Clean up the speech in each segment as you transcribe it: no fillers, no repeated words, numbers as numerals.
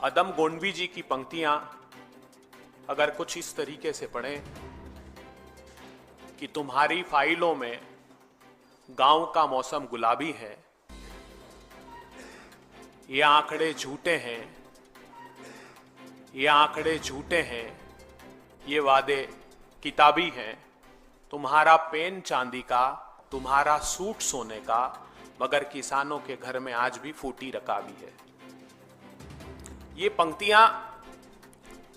अदम गोंडवी जी की पंक्तियां अगर कुछ इस तरीके से पढ़ें कि तुम्हारी फाइलों में गांव का मौसम गुलाबी है, ये आंकड़े झूठे हैं, ये आंकड़े झूठे हैं, ये वादे किताबी हैं, तुम्हारा पेन चांदी का, तुम्हारा सूट सोने का, मगर किसानों के घर में आज भी फूटी रकाबी है। ये पंक्तियां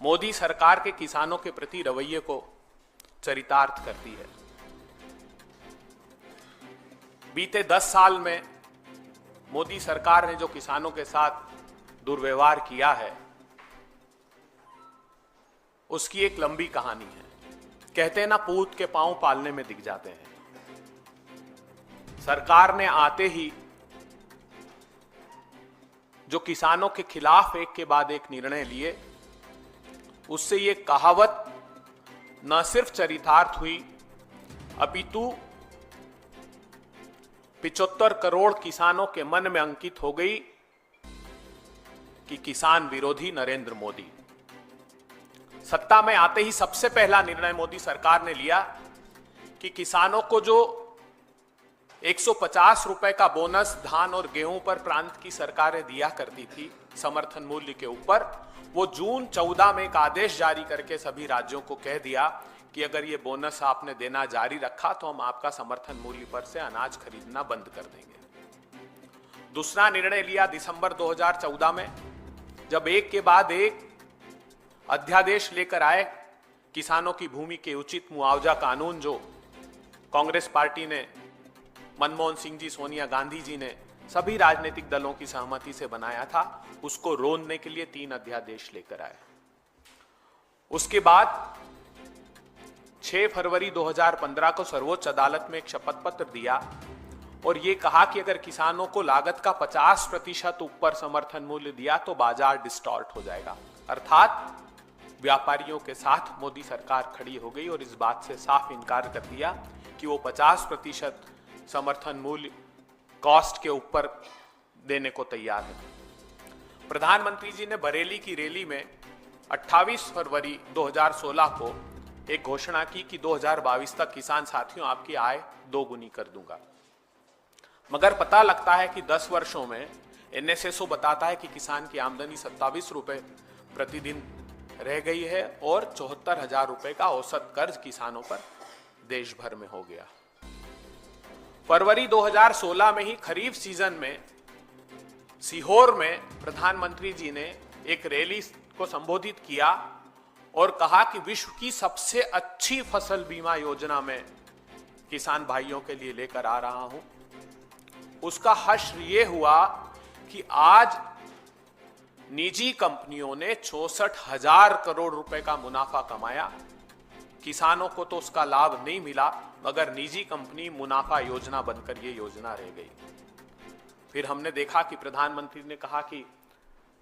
मोदी सरकार के किसानों के प्रति रवैये को चरितार्थ करती है। बीते 10 साल में मोदी सरकार ने जो किसानों के साथ दुर्व्यवहार किया है, उसकी एक लंबी कहानी है। कहते हैं ना, पूत के पांव पालने में दिख जाते हैं। सरकार ने आते ही जो किसानों के खिलाफ एक के बाद एक निर्णय लिए, उससे ये कहावत न सिर्फ चरितार्थ हुई, अपितु 75 करोड़ किसानों के मन में अंकित हो गई कि किसान विरोधी नरेंद्र मोदी। सत्ता में आते ही सबसे पहला निर्णय मोदी सरकार ने लिया कि किसानों को जो 150 रुपए का बोनस धान और गेहूं पर प्रांत की सरकारें दिया करती थी समर्थन मूल्य के ऊपर, वो जून 14 में एक आदेश जारी करके सभी राज्यों को कह दिया कि अगर ये बोनस आपने देना जारी रखा तो हम आपका समर्थन मूल्य पर से अनाज खरीदना बंद कर देंगे। दूसरा निर्णय लिया दिसंबर 2014 में, जब एक के बाद एक अध्यादेश लेकर आए किसानों की भूमि के उचित मुआवजा कानून, जो कांग्रेस पार्टी ने, मनमोहन सिंह जी, सोनिया गांधी जी ने, सभी राजनीतिक दलों की सहमति से बनाया था, उसको रोकने के लिए 3 अध्यादेश लेकर आए। उसके बाद 6 फरवरी 2015 को सर्वोच्च अदालत में एक शपथ पत्र दिया और यह कहा कि अगर किसानों को लागत का 50% ऊपर समर्थन मूल्य दिया तो बाजार डिस्टॉर्ट हो जाएगा। अर्थात व्यापारियों के साथ मोदी सरकार खड़ी हो गई और इस बात से साफ इनकार कर दिया कि वो 50% समर्थन मूल्य कॉस्ट के ऊपर देने को तैयार है। प्रधानमंत्री जी ने बरेली की रैली में 28 फरवरी 2016 को एक घोषणा की कि 2022 तक किसान साथियों आपकी आय 2 गुनी कर दूंगा। मगर पता लगता है कि 10 वर्षों में एनएसएसओ बताता है कि किसान की आमदनी 27 रुपए प्रतिदिन रह गई है और 74,000 रुपए का औसत कर्ज किसानों पर देश भर में हो गया। फरवरी 2016 में ही खरीफ सीजन में सीहोर में प्रधानमंत्री जी ने एक रैली को संबोधित किया और कहा कि विश्व की सबसे अच्छी फसल बीमा योजना में किसान भाइयों के लिए लेकर आ रहा हूं। उसका हश्र यह हुआ कि आज निजी कंपनियों ने 64,000 करोड़ रुपए का मुनाफा कमाया। किसानों को तो उसका लाभ नहीं मिला, मगर निजी कंपनी मुनाफा योजना बनकर ये योजना रह गई। फिर हमने देखा कि प्रधानमंत्री ने कहा कि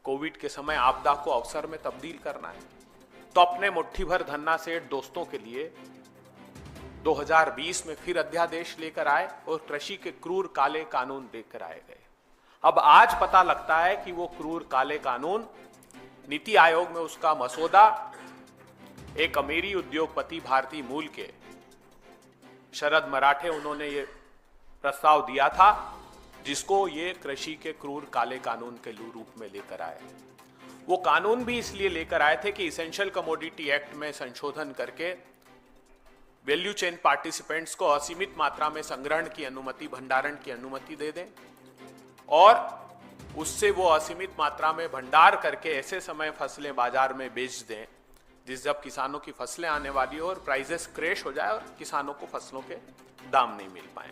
कोविड के समय आपदा को अवसर में तब्दील करना है, तो अपने मुट्ठी भर धन्ना सेठ दोस्तों के लिए 2020 में फिर अध्यादेश लेकर आए और कृषि के क्रूर काले कानून लेकर आए गए। अब आज पता लगता है कि वो क्रूर काले कानून, नीति आयोग में उसका मसौदा एक अमीरी उद्योगपति भारतीय मूल के शरद मराठे, उन्होंने ये प्रस्ताव दिया था, जिसको ये कृषि के क्रूर काले कानून के रूप में लेकर आए। वो कानून भी इसलिए लेकर आए थे कि इसेंशियल कमोडिटी एक्ट में संशोधन करके वैल्यू चेन पार्टिसिपेंट्स को असीमित मात्रा में संग्रहण की अनुमति, भंडारण की अनुमति दे दें और उससे वो असीमित मात्रा में भंडार करके ऐसे समय फसलें बाजार में बेच दें जब किसानों की फसलें आने वाली हो और प्राइसेस क्रैश हो जाए और किसानों को फसलों के दाम नहीं मिल पाए।